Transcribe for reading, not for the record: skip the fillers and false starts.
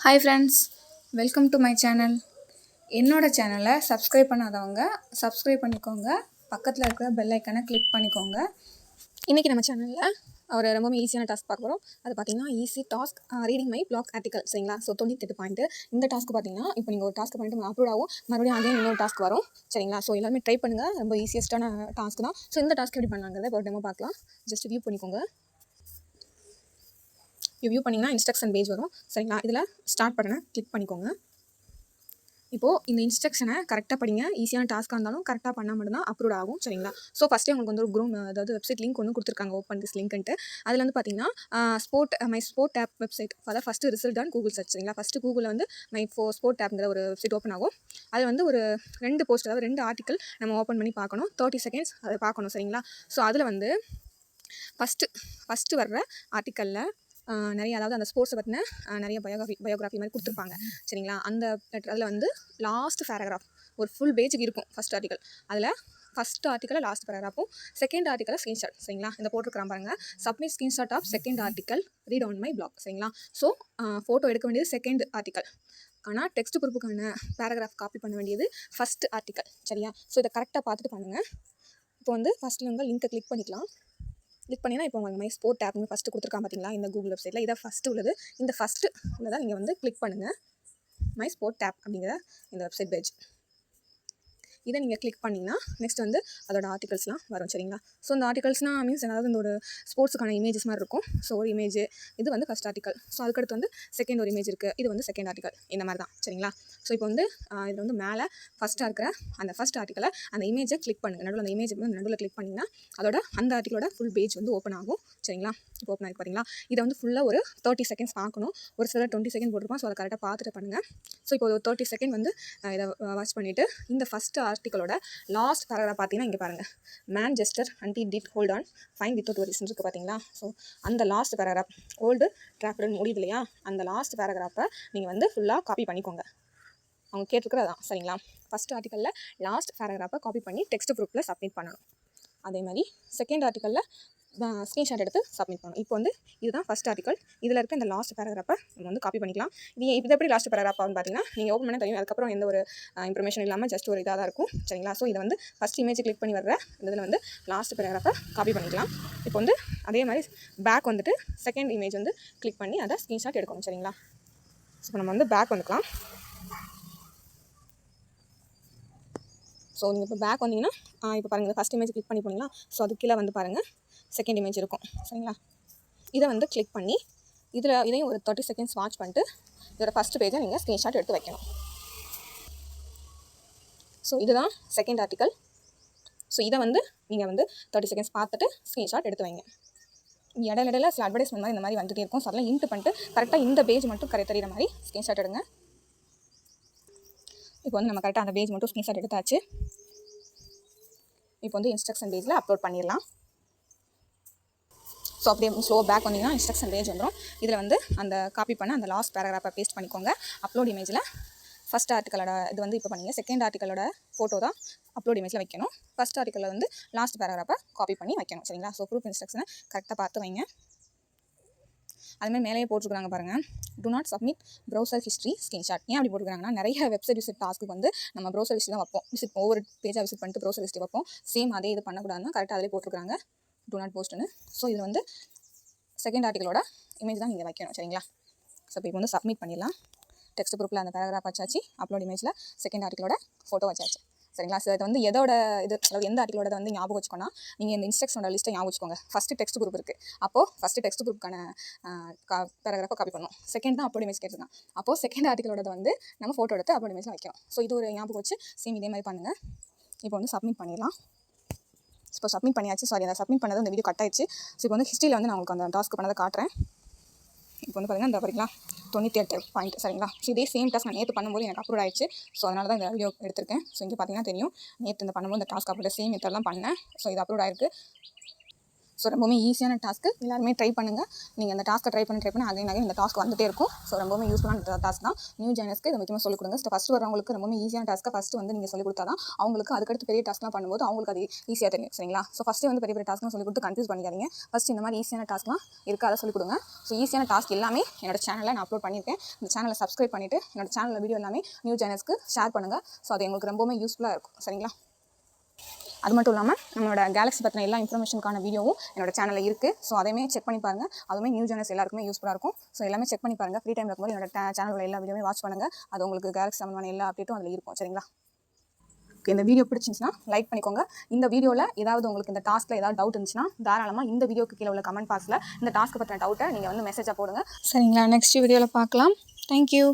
Hi friends, welcome to my channel. என்னோடய சேனலை subscribe பண்ணாதவங்க சப்ஸ்கிரைப் பண்ணிக்கோங்க. பக்கத்தில் இருக்கிற பெல் ஐக்கனை கிளிக் பண்ணிக்கோங்க. இன்றைக்கி நம்ம சேனலில் ஒரு ரொம்பவே ஈஸியான டாஸ்க் பார்க்க போகிறோம். அது பார்த்தீங்கன்னா easy task reading my blog article. சரிங்களா? So 98 point. இந்த டாஸ்க்கு பார்த்தீங்கன்னா இப்போ நீங்கள் ஒரு டாஸ்க் பண்ணிட்டு அப்லோட் ஆகும், மறுபடியும் அகைன் இன்னொரு டாஸ்க் வரும். சரிங்களா? ஸோ எல்லாமே ட்ரை பண்ணுங்கள். ரொம்ப ஈஸியஸ்ட்டான டாஸ்க் தான். ஸோ இந்த டாஸ்க் எப்படி பண்ணலாங்கிறத இப்போ டெமோ பார்க்கலாம். ஜஸ்ட் வியூ பண்ணிக்கோங்க. வியூ பண்ணிங்கன்னா இன்ஸ்ட்ரக்ஷன் பேஜ் வரும். சரிங்களா? இதில் ஸ்டார்ட் பட்டனை கிளிக் பண்ணிக்கோங்க. இப்போது இந்த இன்ஸ்ட்ரக்ஷனை கரெக்டாக படிங்க. ஈஸியான டாஸ்க்காக இருந்தாலும் கரெக்டாக பண்ணால் மட்டும்தான் அப்லோட் ஆகும். சரிங்களா? ஸோ ஃபஸ்ட்டே உங்களுக்கு வந்து ஒரு குரூம், அதாவது வெப்சைட் லிங்க் ஒன்று கொடுத்துருக்காங்க. ஓப்பன் திஸ் லிங்க்ன்ட்டு. அதில் வந்து பார்த்தீங்கன்னா மை ஸ்போர்ட் ஆப் வெப்சைட். அதாவது first result on Google search. சரிங்களா? ஃபஸ்ட்டு கூகுளில் வந்து ஸ்போர்ட் ஆப்ங்கிற ஒரு வெப்சைட் ஓப்பன் ஆகும். அதில் வந்து ஒரு 2 போஸ்ட், அதாவது 2 ஆர்டிக்கல் நம்ம ஓப்பன் பண்ணி பார்க்கணும். 30 செகண்ட்ஸ் அதை பார்க்கணும். சரிங்களா? ஸோ அதில் வந்து ஃபஸ்ட்டு வர்ற ஆர்டிக்கலில் நிறைய, அதாவது அந்த ஸ்போர்ட்ஸை பற்றின நிறைய பயோகிராஃபி மாதிரி கொடுத்துருப்பாங்க. சரிங்களா? அந்த அதில் வந்து லாஸ்ட் பேராகிராஃப் ஒரு ஃபுல் பேஜுக்கு இருக்கும். ஃபஸ்ட் ஆர்டிக்கல் அதில் ஃபஸ்ட் ஆர்டிக்கலில் லாஸ்ட் பேராகிராஃபும், செகண்ட் ஆர்டிக்கலில் ஸ்க்ரீன்ஷாட். சரிங்களா? இந்த போட்டிருக்கிறான் பாருங்கள், submit screenshot of second article, read on my blog. சரிங்களா? ஸோ ஃபோட்டோ எடுக்க வேண்டியது செகண்ட் ஆர்டிக்கல், ஆனால் டெக்ஸ்ட் குரூப்புக்கான பேராகிராஃப் காப்பி பண்ண வேண்டியது ஃபஸ்ட் ஆர்டிக்கல். சரியா? ஸோ இதை கரெக்டாக பார்த்துட்டு பண்ணுங்கள். இப்போ வந்து ஃபஸ்ட்டில் வந்து லிங்க்கை கிளிக் பண்ணிக்கலாம். கிளிக் பண்ணினா இப்போ உங்களுக்கு மை ஸ்போர்ட் ஆப்னு ஃபஸ்ட்டு கொடுத்துருக்காங்க பார்த்தீங்களா? இந்த கூகுள் வெப்சைட்டில் இதை ஃபஸ்ட்டு உள்ளது. இந்த ஃபஸ்ட்டு உள்ளதை நீங்கள் வந்து கிளிக் பண்ணுங்கள். மை ஸ்போர்ட் ஆப் அப்படிங்கிற இந்த வெப்சைட் பேஜ், இதை நீங்கள் கிளிக் பண்ணிங்கன்னா நெக்ஸ்ட் வந்து அதோட ஆர்டிகல்ஸ்லாம் வரும். சரிங்களா? ஸோ இந்த ஆர்டிகல்ஸ்னால் மீன்ஸ் அதாவது இந்த ஒரு ஸ்போர்ட்ஸுக்கான இமேஜஸ் மாதிரி இருக்கும். ஸோ ஒரு இமேஜ், இது வந்து ஃபஸ்ட் ஆர்டிக்கல். ஸோ அதுக்கடுத்து வந்து செகண்ட் ஒரு இமேஜ் இருக்குது, இது வந்து செகண்ட் ஆர்டிக்கல். இந்த மாதிரி தான். சரிங்களா? ஸோ இப்போ வந்து இதில் வந்து மேலே ஃபஸ்ட்டாக இருக்கிற அந்த ஃபஸ்ட் ஆர்டிக்கலை அந்த இமேஜை கிளிக் பண்ணுங்கள். நடுவில் அந்த இமேஜ் வந்து நடுவில் கிளிக் பண்ணிங்கன்னா அதோட அந்த ஆர்டிக்கலோட ஃபுல் பேஜ் வந்து ஓப்பன் ஆகும். சரிங்களா? இப்போ ஓப்பன் ஆகிருக்கு பார்த்தீங்களா? இதை வந்து ஃபுல்லாக ஒரு 30 செகண்ட்ஸ் பார்க்கணும். ஒரு சில 20 செகண்ட் போட்டிருப்போம். ஸோ அதை கரெக்டாக பார்த்துட்டு பண்ணுங்கள். ஸோ இப்போ ஒரு 30 செகண்ட் வந்து இதை வாட்ச் பண்ணிவிட்டு இந்த ஃபஸ்ட் ஆர்டிக்கலோட லாஸ்ட் பேராகிராஃப் பார்த்தீங்கன்னா இங்கே பாருங்கள், man gesture and did hold on fine without worries இருக்குது பார்த்தீங்களா? ஸோ அந்த லாஸ்ட் பேராகிராஃப் ஹோல்டு ட்ராப்டுன்னு முடியுது இல்லையா? அந்த லாஸ்ட் பேராகிராஃபை நீங்கள் வந்து ஃபுல்லாக காப்பி பண்ணிக்கோங்க. அவங்க கேட்டிருக்கிறதான். சரிங்களா? ஃபஸ்ட் ஆர்டிக்கலில் லாஸ்ட் பேராகிராஃபை காப்பி பண்ணி டெக்ஸ்ட் குரூப்பில் சப்மிட் பண்ணணும். அதே மாதிரி செகண்ட் ஆர்டிக்கலில் ஸ்க்ரீன்ஷாட் எடுத்து சப்மிட் பண்ணணும். இப்போ வந்து இதுதான் ஃபஸ்ட் ஆர்டிக்கல். இதில் இருக்க இந்த லாஸ்ட் பேராகிராஃபை நம்ம வந்து காப்பி பண்ணிக்கலாம். இது எப்படி லாஸ்ட் பேராகிராஃப் ஆகுன்னு பார்த்தீங்கன்னா நீங்கள் ஓப்பன் பண்ண தெரியும். அதுக்கப்புறம் எந்த ஒரு இன்ஃபர்மேஷன் இல்லாமல் ஜஸ்ட் ஒரு இதாக தான் இருக்கும். சரிங்களா? ஸோ இதை வந்து ஃபஸ்ட் இமேஜ் கிளிக் பண்ணி வர்ற இந்த இதில் வந்து லாஸ்ட் பேராகிராஃபை காப்பி பண்ணிக்கலாம். இப்போ வந்து அதே மாதிரி பேக் வந்துட்டு செகண்ட் இமேஜ் வந்து கிளிக் பண்ணி அதை ஸ்க்ரீன்ஷாட் எடுக்கணும். சரிங்களா? ஸோ இப்போ நம்ம வந்து பேக் வந்துக்கலாம். ஸோ நீங்கள் இப்போ பேக் வந்தீங்கன்னா இப்போ பாருங்கள், ஃபஸ்ட் இமேஜ் கிளிக் பண்ணி போனீங்களா? ஸோ அது கீழே வந்து பாருங்கள் செகண்ட் இமேஜ் இருக்கும். சரிங்களா? இதை வந்து கிளிக் பண்ணி இதையும் ஒரு 30 செகண்ட்ஸ் வாட்ச் பண்ணிட்டு இதோட ஃபஸ்ட் பேஜை நீங்கள் ஸ்க்ரீன்ஷாட் எடுத்து வைக்கணும். ஸோ இதுதான் செகண்ட் ஆர்டிக்கல். ஸோ இதை வந்து நீங்கள் வந்து 30 செகண்ட்ஸ் பார்த்துட்டு ஸ்க்ரீன்ஷாட் எடுத்து வைங்க. இடையில சில அட்வர்டைஸ்மெண்ட் மாதிரி இந்த மாதிரி வந்துகிட்டே இருக்கும். ஸோ அதெல்லாம் இன்ட்டு பண்ணிட்டு கரெக்டாக இந்த பேஜ் மட்டும் தெரியிற மாதிரி ஸ்க்ரீன்ஷாட் எடுங்க. இப்போ வந்து நம்ம கரெக்டாக அந்த பேஜ் மட்டும் ஸ்க்ரீன்ஷாட் எடுத்தாச்சு. இப்போ வந்து இன்ஸ்ட்ரக்ஷன் பேஜில் அப்லோட் பண்ணிடலாம். ஸோ அப்படியே ஸ்லோ பேக் வந்தீங்கன்னா இன்ஸ்ட்ரக்ஷன் பேஜ் வந்துடும். இதில் வந்து அந்த காப்பி பண்ண அந்த லாஸ்ட் பேராகிராஃபை பேஸ்ட் பண்ணிக்கோங்க. அப்லோட் இமேஜில் ஃபஸ்ட் ஆர்டிக்கலோட இது வந்து இப்போ பண்ணிங்க. செகண்ட் ஆர்டிக்கலோட ஃபோட்டோ தான் அப்லோட் இமேஜில் வைக்கணும். ஃபஸ்ட் ஆர்டிக்கலில் வந்து லாஸ்ட் பேராகிராஃபை காப்பி பண்ணி வைக்கணும். சரிங்களா? ஸோ ப்ரூஃப் இன்ஸ்ட்ரக்ஷனை கரெக்டாக பார்த்து வைங்க. அதுமாதிரி மேலேயே போட்டுருக்காங்க பாருங்கள், to not submit browser history screenshot. ஏன் அப்படி போட்டுருக்காங்கன்னா, நிறைய வெப்சைட் விசிட் டாஸ்க்கு வந்து நம்ம ப்ரௌசர் ஹிஸ்ட்ரி தான் வைப்போம். ஒவ்வொரு பேஜாக விசிட் பண்ணிட்டு ப்ரௌசர் ஹிஸ்ட்ரி வைப்போம். சேம் அதே இது பண்ணக்கூடாதுன்னா கரெக்டாக அதிலே போட்டுருக்காங்க டு நாட் போஸ்ட்டுன்னு. ஸோ இதில் வந்து செகண்ட் ஆர்டிக்கலோட இமேஜ் தான் நீங்கள் வைக்கணும். சரிங்களா? ஸோ இப்போ வந்து சப்மிட் பண்ணிடலாம். டெக்ஸ்ட் குரூப்பில் அந்த பேராகிராஃப் வச்சாச்சு. அப்லோட் இமேஜில் செகண்ட் ஆர்டிக்கலோட ஃபோட்டோ வச்சாச்சு. சரிங்களா? ஸோ இது வந்து எதோட இது, அதாவது எந்த ஆர்டிக்கலோட வந்து ஞாபகம் வச்சுக்கோன்னா, நீங்கள் இந்த இன்ஸ்ட்ரக்ஷனோட லிஸ்ட்டை ஞாபகம் வச்சுக்கோங்க. ஃபஸ்ட்டு டெக்ஸ்ட் குரூப் இருக்குது. அப்போது ஃபஸ்ட்டு டெக்ஸ்ட் குரூப்புக்கான பேராகிராஃபை காப்பி பண்ணணும். செகண்ட் தான் அப்லோட் இமேஜ் கேட்டிருக்கான். அப்போது செகண்ட் ஆர்டிக்கலோட வந்து நம்ம ஃபோட்டோ எடுத்து அப்லோட் இமேஜில் வைக்கணும். ஸோ இது ஒரு ஞாபகம் வச்சு சேம் இதே மாதிரி பண்ணுங்கள். இப்போ வந்து சப்மிட் பண்ணிடலாம். இப்போ சப்மிட் பண்ணியாச்சு. அதை சப்மிட் பண்ணது இந்த வீடியோ கட் ஆயிடுச்சு. ஸோ இப்போ வந்து ஹிஸ்ட்ரியில் வந்து நான் உங்களுக்கு அந்த டாஸ்க் பண்ணதை காட்டுறேன். இப்போ வந்து பாருங்கள், இந்த படிக்கலாம் 98 பாயிண்ட். சரிங்களா? ஸோ இதே சேம் டாஸ்க் நான் நேற்று பண்ணும்போது எனக்கு அப்லோட் ஆயிடுச்சு. ஸோ அதனால தான் இந்த வீடியோ எடுத்திருக்கேன். ஸோ இங்கே பார்த்தீங்கன்னா தெரியும், நேற்று இந்த பண்ணும்போது இந்த டாஸ்க் அப்லோட் சேம் மெத்தட் தான் பண்ணேன். ஸோ இது அப்லோட் ஆயிருக்கு. ஸோ ரொம்பவுமே ஈஸியான டாஸ்க்கு, எல்லாருமே ட்ரை பண்ணுங்கள். நீங்கள் அந்த டாஸ்க்கை ட்ரை பண்ண அகைன் இந்த டாஸ்க் வந்துட்டே இருக்கும். ஸோ ரொம்பவுமே யூஸ்ஃபுல்லான டாஸ்க் தான். நியூ ஜாயினர்ஸ்க்கு இதை முக்கியமாக சொல்லிக் கொடுங்க. ஸோ ஃபஸ்ட்டு வரவங்களுக்கு ரொம்பவுமே ஈஸியான டாஸ்க்கை ஃபஸ்ட்டு வந்து நீங்கள் சொல்லிக் கொடுத்தா தான் அவங்களுக்கு அதுக்கடுத்து பெரிய டாஸ்க்லாம் பண்ணும்போது அவங்களுக்கு அது ஈஸியாக தெரியும். சரிங்களா? ஸோ ஃபஸ்ட்டு வந்து பெரிய பெரிய டாஸ்க்லாம் சொல்லிக் கொடுத்து கன்ஃபியூஸ் பண்ணிக்காதீங்க. ஃபஸ்ட்டு இந்த மாதிரி ஈஸியான டாஸ்க்லாம் இருக்குது, அதை சொல்லிக் கொடுங்க. ஸோ ஈஸியான டாஸ்க் எல்லாமே என்னோட சேனலில் நான் அப்லோட் பண்ணியிருக்கேன். இந்த சேனலை சப்ஸ்கிரைப் பண்ணிவிட்டு என்னோட சேனலில் வீடியோ எல்லாமே நியூ ஜாயினர்ஸ்க்கு ஷேர் பண்ணுங்கள். ஸோ அது எங்களுக்கு ரொம்பவுமே யூஸ்ஃபுல்லாக இருக்கும். சரிங்களா? அது மட்டும் இல்லாமல் நம்மளோட கேலக்ஸி பற்றின எல்லா இன்ஃபர்மேஷனுக்கான வீடியோவும் என்னோட சேனலில் இருக்குது. ஸோ அதையுமே செக் பண்ணி பாருங்கள். அதுவுமே நியூ ஜாயினர்ஸ் எல்லாருக்குமே யூஸ்ஃபுல்லாக இருக்கும். ஸோ எல்லாமே செக் பண்ணி பாருங்கள். ஃப்ரீ டைம் இருக்கும்போது என்னோட சேனலில் எல்லா வீடியோமே வாட்ச் பண்ணுங்கள். அது உங்களுக்கு கேலக்ஸி சம்பந்தமான எல்லா அப்டேட்டும் அதில் இருக்கும். சரிங்களா? இந்த வீடியோ பிடிச்சிருந்துச்சுன்னா லைக் பண்ணிக்கோங்க. இந்த வீடியோவில் ஏதாவது உங்களுக்கு இந்த டாஸ்க்கில் ஏதாவது டவுட் இருந்துச்சுன்னா தாராளமாக இந்த வீடியோக்கு கீழே உள்ள கமெண்ட் பாக்ஸில் இந்த டாஸ்க்கை பற்றின டவுட்டை நீங்கள் வந்து மெசேஜாக போடுங்க. சரிங்களா? நெக்ஸ்ட் வீடியோவில் பார்க்கலாம். தேங்க்யூ.